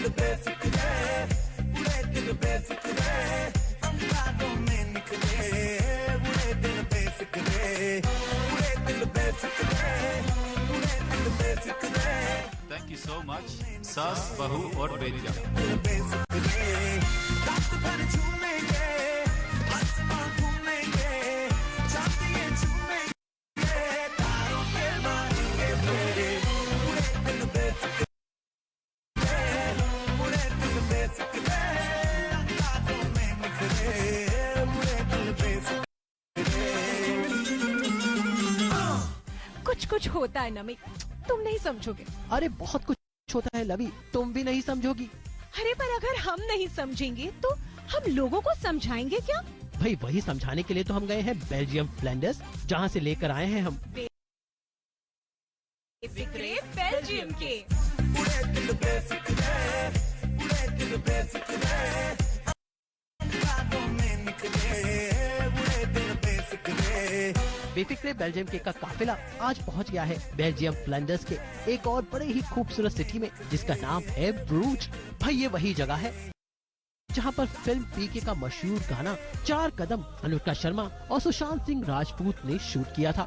दिल बेफिक्रे, उड़े दिल बेफिक्रे, अंगारों में निकले, उड़े दिल बेफिक्रे, उड़े दिल बेफिक्रे, उड़े दिल Befikre. Thank you so much सास, बहू और बेटियां। दिल बेफिक्रे, रात भर झूमेंगे, आसमां घूमेंगे, चांदिए झूमेंगे, तारों के मारेंगे फेरे, उड़े दिल बेफिक्रे, उड़े दिल बेफिक्रे, अंगारों में निकले, उड़े दिल बेफिक्रे। कुछ कुछ होता है नमिक, तुम नहीं समझोगे। अरे बहुत कुछ होता है लवी, तुम भी नहीं समझोगी। अरे पर अगर हम नहीं समझेंगे तो हम लोगों को समझाएंगे क्या? भाई वही समझाने के लिए तो हम गए हैं बेल्जियम फ्लैंडर्स, जहाँ से लेकर आए हैं हम बेफिक्रे बेल्जियम के। उड़े दिल बेफिक्रे, उड़े दिल बेफिक्रे, अंगारों में निकले, उड़े दिल बेफिक्रे। बेफिक्रे बेल्जियम के का काफिला आज पहुंच गया है बेल्जियम फ्लैंडर्स के एक और बड़े ही खूबसूरत सिटी में, जिसका नाम है ब्रूज। भाई ये वही जगह है जहां पर फिल्म पीके का मशहूर गाना 4 कदम अनुष्का शर्मा और सुशांत सिंह राजपूत ने शूट किया था।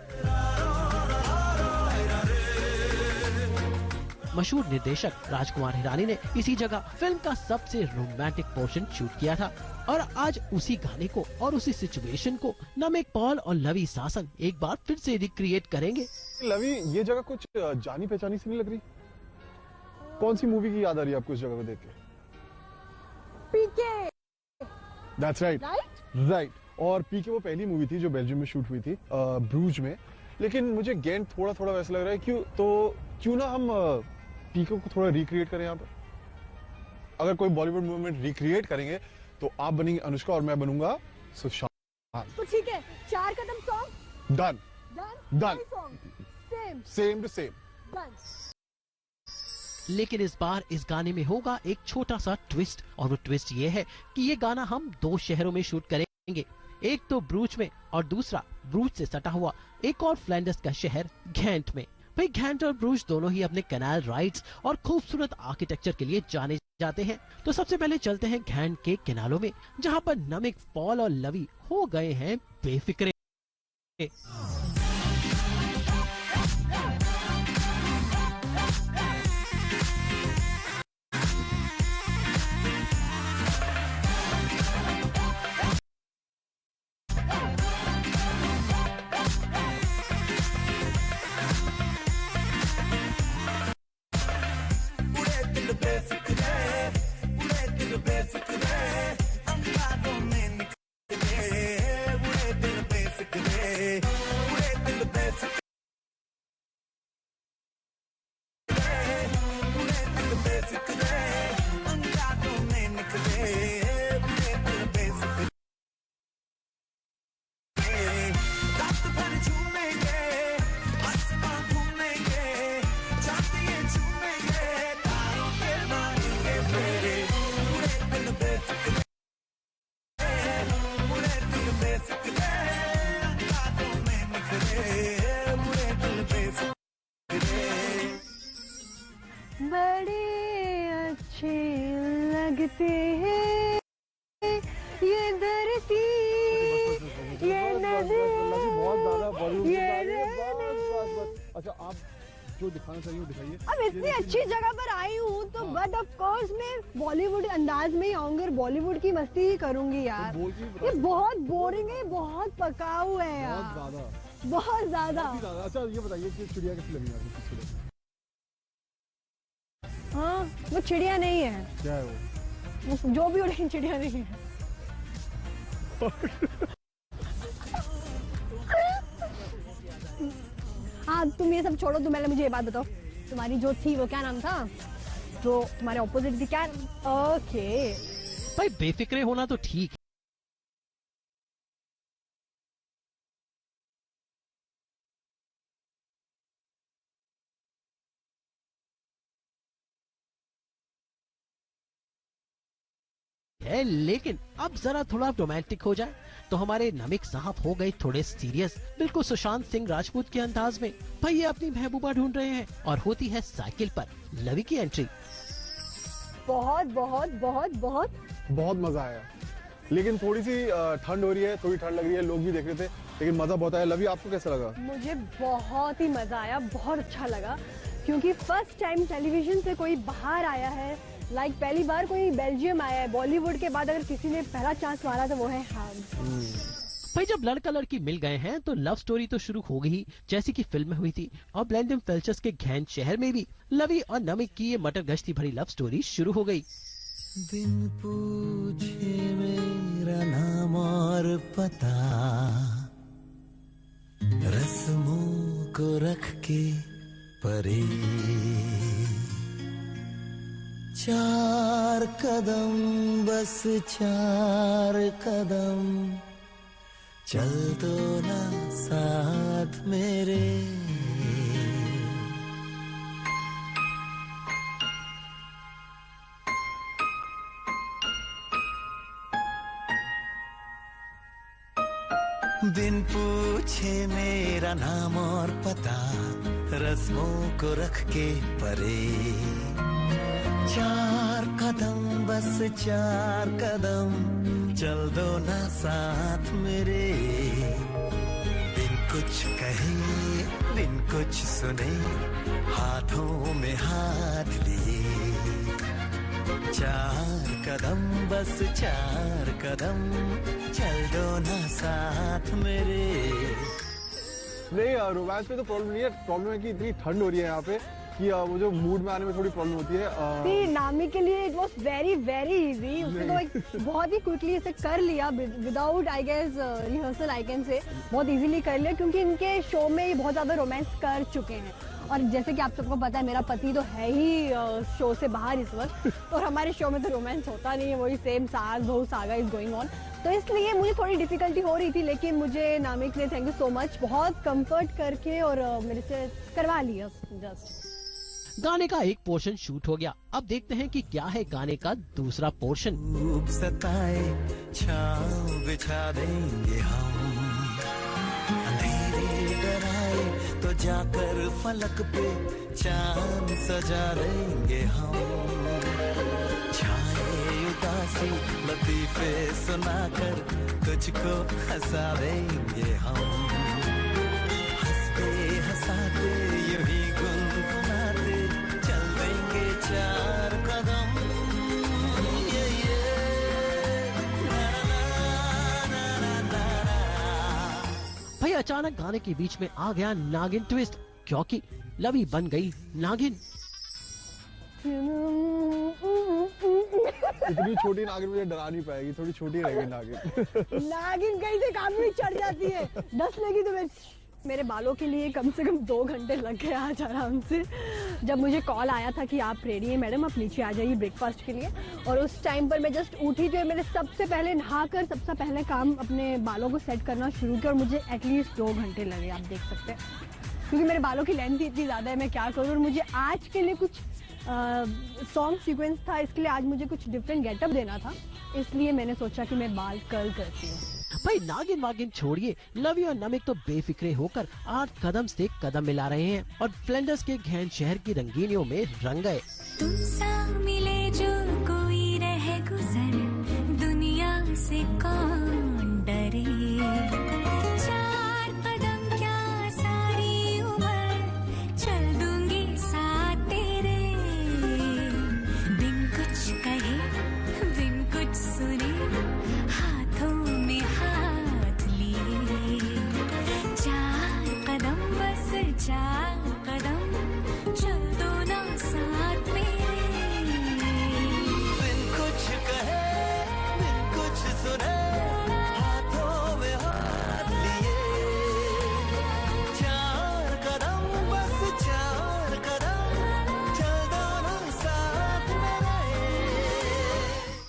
मशहूर निर्देशक राजकुमार हिरानी ने इसी जगह फिल्म का सबसे रोमांटिक पोर्शन शूट किया था और आज उसी गाने को और उसी सिचुएशन को नमिक, पॉल और लवी सासन एक बार फिर से रिक्रिएट करेंगे। लवी, ये जगह कुछ जानी पहचानी सी नहीं लग रही? कौन सी मूवी की याद आ रही है आपको इस जगह को देख के? पीके। That's right. राइट। और पीके वो पहली मूवी थी जो बेल्जियम में शूट हुई थी, ब्रूज में। लेकिन मुझे गेंट थोड़ा थोड़ा वैसा लग रहा है, क्यों ना हम पीके को थोड़ा रिक्रिएट करें यहाँ पे। अगर कोई बॉलीवुड मूवमेंट रिक्रिएट करेंगे तो आप बनेंगे अनुष्का और मैं बनूंगा सुशांत। तो ठीक है, 4 कदम song done done, same same to same done. लेकिन इस बार इस गाने में होगा एक छोटा सा ट्विस्ट, और वो ट्विस्ट ये है कि ये गाना हम 2 शहरों में शूट करेंगे, एक तो ब्रूज में और दूसरा ब्रूज से सटा हुआ एक और फ्लैंडर्स का शहर घेंट में। भाई घेंट और ब्रूज दोनों ही अपने कैनाल राइड्स और खूबसूरत आर्किटेक्चर के लिए जाने जाते हैं। तो सबसे पहले चलते हैं घेंट के किनारों में, जहाँ पर नमिक, पॉल और लवी हो गए हैं बेफिक्रे। बड़े अच्छे लगते हैं ये धरती, ये नदी, ये अच्छा, आप जो दिखाना चाहिए वो दिखाइए। अब इतनी अच्छी जगह पर आई हूँ तो बट ऑफ कोर्स मैं बॉलीवुड अंदाज में ही आऊंगी और बॉलीवुड की मस्ती ही करूंगी यार। ये बहुत बोरिंग है, बहुत पकाऊ है यार, बहुत ज्यादा। अच्छा ये बताइए कि चिड़िया कैसी लगी आपको? हाँ, वो चिड़िया नहीं है। क्या है वो? जो भी हो, लेकिन चिड़िया नहीं है। हाँ, तुम ये सब छोड़ो, तुम पहले मुझे ये बात बताओ, तुम्हारी जो थी वो क्या नाम था, जो तुम्हारे ऑपोजिट थी, क्या? ओके भाई बेफिक्रे होना तो ठीक है, लेकिन अब जरा थोड़ा रोमांटिक हो जाए तो हमारे नमिक साहब हो गए थोड़े सीरियस, बिल्कुल सुशांत सिंह राजपूत के अंदाज में। भाई ये अपनी महबूबा ढूंढ रहे हैं और होती है साइकिल पर लवी की एंट्री। बहुत बहुत बहुत बहुत बहुत मजा आया, लेकिन थोड़ी सी ठंड हो रही है, थोड़ी ठंड लग रही है, लोग भी देख रहे थे, लेकिन मजा बहुत आया। लवी, आपको कैसा लगा? मुझे बहुत ही मजा आया, बहुत अच्छा लगा, क्योंकि फर्स्ट टाइम टेलीविजन से कोई बाहर आया है, लाइक पहली बार कोई बेल्जियम आया है। बॉलीवुड के बाद अगर किसी ने पहला चांस मारा तो वो है हम। भाई जब लड़का लड़की मिल गए हैं तो लव स्टोरी तो शुरू हो गई, जैसी कि फिल्म में हुई थी। और ब्लेंडम फेल्चर्स के घैन शहर में भी लवी और नमिक की ये मटर गश्ती भरी लव स्टोरी शुरू हो गई। बिन पूछे मेरा नाम और पता, रस्मों को रख के परे, 4 कदम बस 4 कदम, चल दो ना साथ मेरे। बिन पूछे मेरा नाम और पता, रस्मों को रख के परे, 4 कदम बस 4 कदम, चल दो ना साथ मेरे। बिन कुछ कहे बिन कुछ सुने, हाथों में हाथ लिए, 4 कदम बस 4 कदम, चल दो ना साथ मेरे। नहीं, रोमांस में तो प्रॉब्लम नहीं है, प्रॉब्लम है कि इतनी ठंड हो रही है यहाँ पे कि वो जो मूड में आने में थोड़ी प्रॉब्लम होती है। नामी के लिए it was very very easy, उसने तो एक बहुत ही क्विकली इसे कर लिया without I guess rehearsal, I can say बहुत इजीली कर लिया, क्योंकि इनके शो में ये बहुत ज्यादा रोमांस कर चुके हैं। और जैसे कि आप सबको पता है, मेरा पति तो है ही शो से बाहर इस वक्त, और हमारे शो में तो रोमांस होता नहीं है, वही सेम सास बहू सागा इज गोइंग ऑन। तो इसलिए मुझे थोड़ी डिफिकल्टी हो रही थी, लेकिन मुझे नामिक ने थैंक यू सो मच बहुत कंफर्ट करके और मेरे से करवा लिया जस्ट। गाने का एक पोर्शन शूट हो गया, अब देखते हैं कि क्या है गाने का दूसरा पोर्शन। खूब सताए छाँव बिछा देंगे हम, अंधेरे डराए तो जाकर फलक पे चांद सजा देंगे हम, छाए उदासी लतीफे सुनाकर तुझको हंसा देंगे हम, हंसते हंसाते यूं ही गुनगुनाते चल देंगे 4 कदम। भाई अचानक गाने के बीच में आ गया नागिन ट्विस्ट, क्योंकि लवी बन गई नागिन। इतनी छोटी नागिन मुझे डरा नहीं पाएगी, थोड़ी छोटी रहेगी नागिन। नागिन कहीं से कान में चढ़ जाती है, डस लगी तो मेरे बालों के लिए कम से कम 2 घंटे लग गए आज आराम से। जब मुझे कॉल आया था कि आप रेडी हैं मैडम, आप नीचे आ जाइए ब्रेकफास्ट के लिए, और उस टाइम पर मैं जस्ट उठी थी, मैंने सबसे पहले नहाकर सबसे पहले काम अपने बालों को सेट करना शुरू किया, और मुझे एटलीस्ट 2 घंटे लगे, आप देख सकते हैं, क्योंकि मेरे बालों की लेंथ इतनी ज़्यादा है, मैं क्या करूँ। और मुझे आज के लिए कुछ सॉन्ग सीक्वेंस था, इसके लिए आज मुझे कुछ डिफरेंट गेटअप देना था, इसलिए मैंने सोचा कि मैं बाल कर्ल करती हूँ। भाई नागिन वागिन छोड़िए, लवी और नमिक तो बेफिक्रे होकर 8 कदम से कदम मिला रहे हैं और फ्लैंडर्स के घैन शहर की रंगीनियों में रंग गए। तुमसा मिले जो कोई रह गुजर, दुनिया से कौन डरे, 4 कदम क्या सारी उम्र, चल दूंगी साथ तेरे, बिन कुछ कहे बिन कुछ सुने, हाथों में हाथ लिए, 4 कदम बस 4 कदम, चल दो ना साथ मेरे। बिन कुछ कहे बिन कुछ सुने, हाथों में हाथ लिए, 4 कदम बस 4 कदम, चल दो ना साथ मेरे।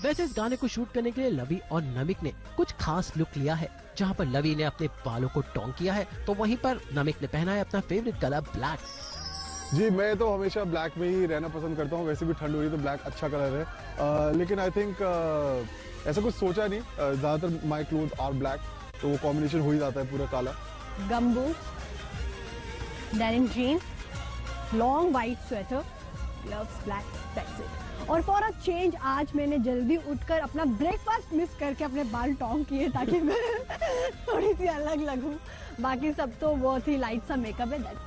वैसे इस गाने को शूट करने के लिए लवी और नमिक ने कुछ खास लुक लिया है, जहाँ पर लवी ने अपने बालों को टोंग किया है, तो वहीं पर नमिक ने पहना है अपना फेवरेट कलर ब्लैक। जी, मैं तो हमेशा ब्लैक में ही रहना पसंद करता हूँ, वैसे भी ठंड हो रही है तो ब्लैक अच्छा कलर है, लेकिन आई थिंक ऐसा कुछ सोचा नहीं, ज़्यादातर माई क्लोथ आर ब्लैक, तो वो कॉम्बिनेशन हो ही जाता है पूरा काला। Gumboot, denim jeans, long white sweater, gloves black, that's it. और फॉर अ चेंज आज मैंने जल्दी उठकर अपना ब्रेकफास्ट मिस करके अपने बाल टॉन्ग किए ताकि मैं थोड़ी सी अलग लगूं। बाकी सब तो बहुत ही लाइट सा मेकअप है, दैट्स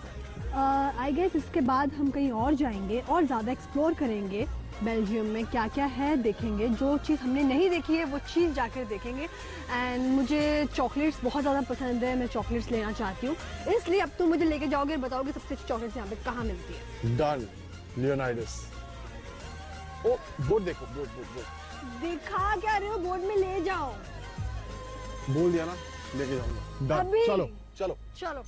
आई गेस। इसके बाद हम कहीं और जाएंगे और ज़्यादा एक्सप्लोर करेंगे बेल्जियम में, क्या क्या है देखेंगे। जो चीज़ हमने नहीं देखी है वो चीज़ जाकर देखेंगे। एंड मुझे चॉकलेट्स बहुत ज़्यादा पसंद है, मैं चॉकलेट्स लेना चाहती हूँ, इसलिए अब तुम मुझे लेके जाओगे और बताओगे सबसे अच्छी चॉकलेट्स यहाँ पे कहाँ मिलती है। Done, Leonidas. ओ बोर्ड देखो, बोर्ड दिखा क्या रहे हो, बोर्ड में ले जाओ। बोल दिया ना, लेके जाऊंगा। डन, अभी? चलो चलो चलो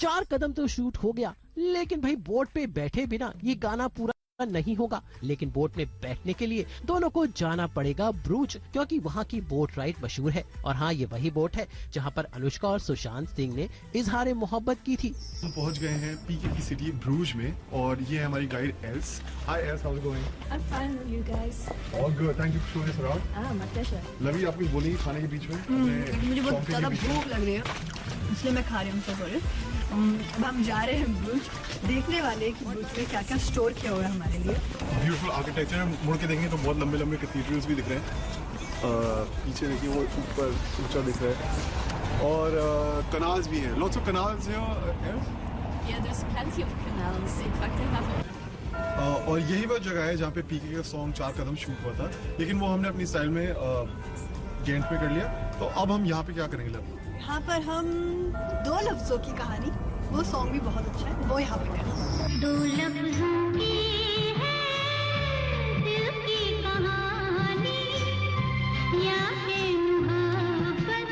4 कदम तो शूट हो गया, लेकिन भाई बोट पे बैठे बिना ये गाना पूरा नहीं होगा। लेकिन बोट में बैठने के लिए दोनों को जाना पड़ेगा ब्रूज, क्योंकि वहाँ की बोट राइड मशहूर है। और हाँ, ये वही बोट है जहाँ पर अनुष्का और सुशांत सिंह ने इजहार मोहब्बत की थी। हम पहुंच गए हैं पीके की सिटी ब्रूज में, और ये है हमारी guide else. Hi else, how is going? I'm fine, you guys. All good, thank you for showing us around. My pleasure. लवी, आप कुछ बोलेंगी खाने के बीच में? अपने मुझे बहुत शॉपिंग के ज़्यादा बीच में? भूख लग रही है, इसलिए मैं खा रही हूँ। सॉरी। अब हम जा रहे हैं ब्रूज, देखने वाले कि ब्रूज में क्या क्या स्टोर किया हुआ है हमारे लिए। ब्यूटीफुल आर्किटेक्चर है, मुड़ के देखेंगे तो बहुत लंबे लंबे कैथीड्रल्स भी दिख रहे हैं। पीछे देखिए वो ऊपर ऊंचा दिख रहा है, और कनाल्स भी हैं, लॉट्स ऑफ कनाल्स हैं। Yeah, there's plenty of canals. In fact, I have और यही वो जगह है जहाँ पे पीके का सॉन्ग 4 कदम शूट हुआ था, लेकिन वो हमने अपनी स्टाइल में गेंट पे कर लिया। तो अब हम यहाँ पे क्या करेंगे लव? यहाँ पर हम 2 लफ्जों की कहानी, वो सॉन्ग भी बहुत अच्छा है, वो यहाँ पे करें। 2 लफ्जों की है दिल की कहानी, या है मोहब्बत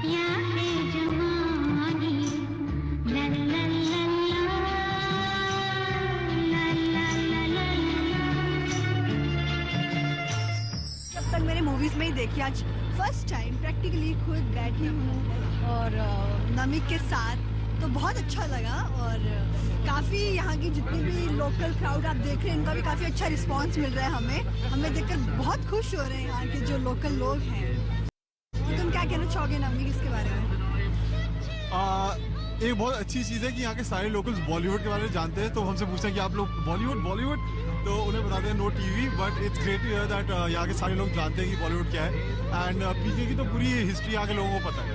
या है जवानी। ला ला ला ला ला ला ला ला। जब तक मैंने मूवीज में ही देखी, आज फर्स्ट टाइम प्रैक्टिकली खुद बैठी हूँ और नमिक के साथ, तो बहुत अच्छा लगा। और काफ़ी यहाँ की जितनी भी लोकल क्राउड आप देख रहे हैं, इनका भी काफ़ी अच्छा रिस्पांस मिल रहा है हमें देखकर बहुत खुश हो रहे हैं यहाँ के जो लोकल लोग हैं। तो तुम क्या कहना चाहोगे नमिक इसके बारे में? एक बहुत अच्छी चीज़ है कि यहाँ के सारे लोकल्स बॉलीवुड के बारे में जानते हैं, तो हमसे पूछते हैं कि आप लोग बॉलीवुड, तो उन्हें बताते हैं no TV, but it's great to hear that यहाँ के सारे लोग जानते हैं कि बॉलीवुड क्या है। एंड पीके की तो पूरी हिस्ट्री यहाँ के लोगों को पता है।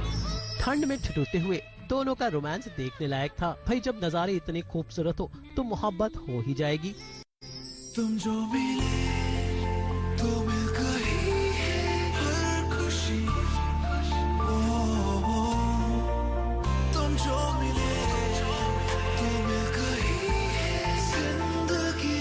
ठंड में ठिठुरते हुए दोनों का रोमांस देखने लायक था। भाई जब नजारे इतने खूबसूरत हो तो मोहब्बत हो ही जाएगी। तुम जो मिले तो मिल गई हर खुशी, तुम जो मिले तो मिल गई जिंदगी।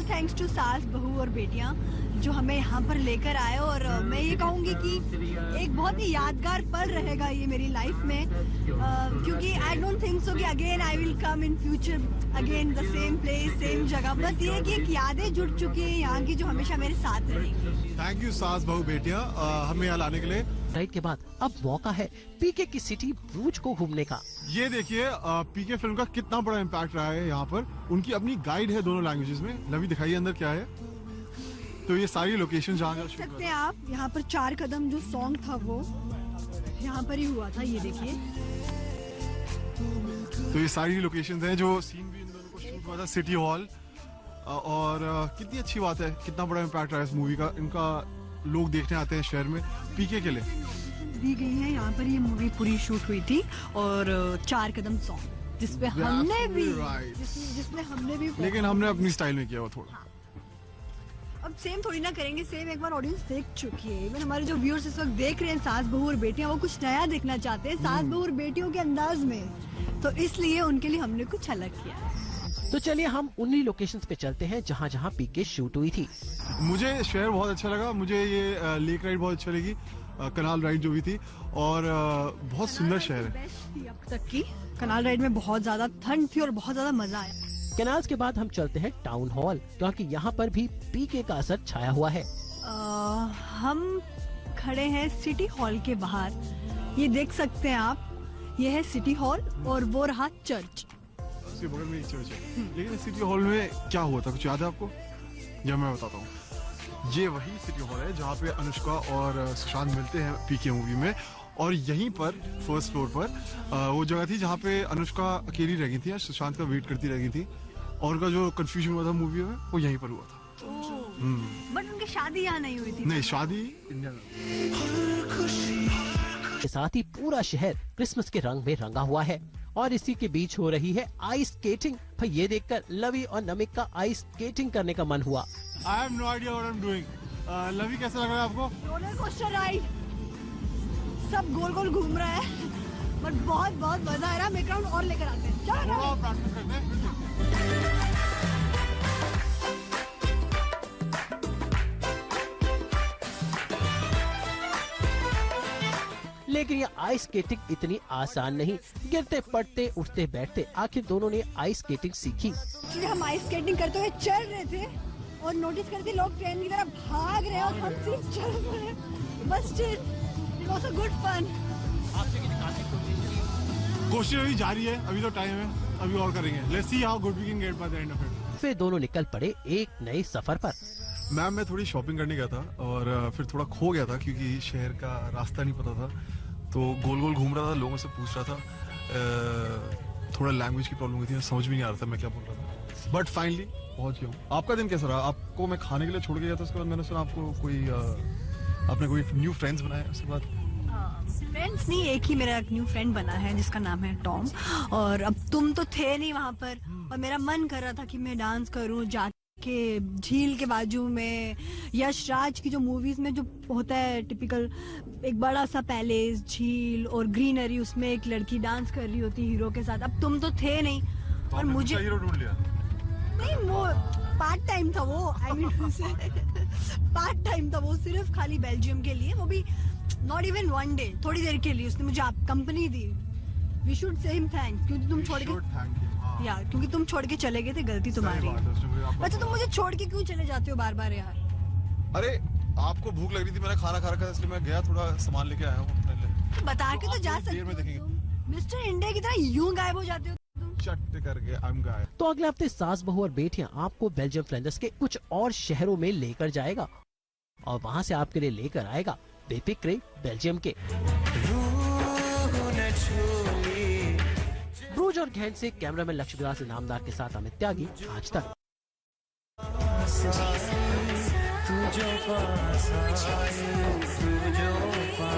थैंक्स टू सास बहू और बेटियां जो हमें यहाँ पर लेकर आए। और मैं ये कहूँगी कि एक बहुत ही यादगार पल रहेगा ये मेरी लाइफ में, क्योंकि आई डोंट थिंक सो कि again I will come in future again the same place same जगह। बस ये है कि एक यादें जुड़ चुकी हैं यहाँ की जो हमेशा मेरे साथ रहेंगी। थैंक यू सास बहू बेटियां हमें यहाँ लाने के लिए। राइड के बाद अब मौका है पीके की सिटी ब्रूज को घूमने का। ये देखिए पीके फिल्म का कितना बड़ा इम्पैक्ट रहा है यहाँ पर। उनकी अपनी गाइड है दोनों लैंग्वेजेस में। लवी दिखाइए अंदर क्या है। तो ये सारी लोकेशन जहाँ देख सकते हैं आप, यहाँ पर 4 कदम जो सॉन्ग था वो यहाँ पर ही हुआ था, ये देखिए। तो ये सारी लोकेशंस हैं जो सीन भी इन दोनों को शूट हुआ था सिटी हॉल। और कितनी अच्छी बात है, कितना बड़ा इम्पैक्ट रहा है इस मूवी का। इनका लोग देखने आते हैं शहर में पीके के लिए। दी गई है यहाँ पर, ये मूवी पूरी शूट हुई थी। और 4 कदम सॉन्ग जिसमें हमने भी जिसमें हमने भी, लेकिन हमने अपनी स्टाइल में किया वो थोड़ा। अब सेम थोड़ी ना करेंगे, सेम एक बार ऑडियंस देख चुकी है। इवन हमारे जो व्यूअर्स इस वक्त देख रहे हैं सास बहू और बेटियां, वो कुछ नया देखना चाहते हैं सास बहू और बेटियों के अंदाज में। तो इसलिए उनके लिए हमने कुछ अलग किया है। तो चलिए हम उन्हीं लोकेशंस पे चलते हैं जहाँ जहाँ पीके शूट हुई थी। मुझे शहर बहुत अच्छा लगा। मुझे ये लेक राइड बहुत अच्छा लगी, कनाल राइड जो भी थी। और बहुत सुंदर शहर है। बेस्ट थी अब तक की। कनाल राइड में बहुत ज्यादा ठंड थी और बहुत ज्यादा मजा आया। कैनाल्स के बाद हम चलते हैं टाउन हॉल, क्योंकि यहाँ पर भी पीके का असर छाया हुआ है। हम खड़े हैं सिटी हॉल के बाहर। ये देख सकते हैं आप, ये है सिटी हॉल और वो रहा चर्च। उसके बगल में एक चर्च है। लेकिन सिटी हॉल में क्या हुआ था, कुछ याद है आपको? या मैं बताता हूँ। ये वही सिटी हॉल है जहाँ पे अनुष्का और सुशांत मिलते हैं पीके मूवी में, और यहीं पर फर्स्ट फ्लोर पर वो जगह थी जहाँ पे अनुष्का अकेली रह गई थी या सुशांत का वेट करती रह गई थी, और उनका जो कंफ्यूजन हुआ था मूवी में वो यहीं पर हुआ था। बट उनकी शादी यहाँ नहीं हुई थी। नहीं, शादी इंडिया में। के साथ ही पूरा शहर क्रिसमस के रंग में रंगा हुआ है, और इसी के बीच हो रही है आइस स्केटिंग। भाई ये देखकर लवी और नमिक का आइस स्केटिंग करने का मन हुआ। I have no idea what I'm doing. लवी कैसा लग रहा है आपको? रोलर कोस्टर राइड, सब गोल गोल घूम रहा है, बट बहुत बहुत मजा आ रहा है। एक राउंड और लेकर आते हैं। चलो थोड़ा और प्रैक्टिस करते हैं, फिर देखते हैं। लेकिन ये आइस स्केटिंग इतनी आसान नहीं। गिरते पड़ते उठते बैठते आखिर दोनों ने आइस स्केटिंग सीखी। एक्चुअली हम आइस स्केटिंग करते हुए चल रहे थे और नोटिस करते लोग ट्रेन की तरफ भाग रहे हैं और हम सिर्फ चल रहे हैं। बस it was a good fun. कोशिश अभी जारी है, अभी तो टाइम है, अभी और करेंगे। Let's see how good we can get by the end of it. फिर दोनों निकल पड़े एक नए सफर पर। मैम, मैं थोड़ी शॉपिंग करने गया था और फिर थोड़ा खो गया था क्योंकि शहर का रास्ता नहीं पता था, तो गोल गोल घूम रहा था, लोगों से पूछ रहा था। थोड़ा लैंग्वेज की प्रॉब्लम हुई थी, समझ भी नहीं आ रहा था मैं क्या बोल रहा था, बट फाइनली पहुंच गया हूँ। आपका दिन कैसा रहा? आपको मैं खाने के लिए छोड़ के गया था, उसके बाद मैंने सुना आपको आपने कोई न्यू फ्रेंड्स बनाए उसके बाद? फ्रेंड्स नहीं, एक ही मेरा न्यू फ्रेंड बना है जिसका नाम है टॉम। और अब तुम तो थे नहीं वहाँ पर, और मेरा मन कर रहा था कि मैं डांस करूँ जाके झील के बाजू में। यश राज की जो मूवीज में जो होता है टिपिकल, एक बड़ा सा पैलेस, झील और ग्रीनरी, उसमें एक लड़की डांस कर रही होती हीरो के साथ। अब तुम तो थे नहीं, और मुझे हीरो ढूंढ लिया। नहीं, वो पार्ट टाइम था वो, आई मीन पार्ट टाइम था वो, सिर्फ खाली बेल्जियम के लिए, वो भी नॉट इवन वन डे, थोड़ी देर के लिए उसने मुझे कंपनी दी। We should say him thanks, क्योंकि तुम छोड़ के क्योंकि तुम छोड़ के चले गए थे, गलती तुम्हारी। अच्छा, तुम मुझे छोड़ के क्यों चले जाते हो बार बार यार? अरे आपको भूख लग रही थी, मैंने खाना खा रखा था, इसलिए मैं गया थोड़ा सामान लेके आया हूँ अपने लिए। बता के तो जा सकते हो, मिस्टर इंडिया की तरह यूं गायब हो जाते हो तुम। चट करके आई एम गायब। तो अगले हफ्ते सास बहू और बेटियां आपको बेल्जियम फ्लैंडर्स के कुछ और शहरों में लेकर जाएगा, और वहाँ से आपके लिए लेकर आएगा बेपिक्रे बेल्जियम के। ब्रूज और घेंट से कैमरामैन लक्ष्मीदास इनामदार के साथ अमित त्यागी, आज तक। तू जो पास आए, तू जो पास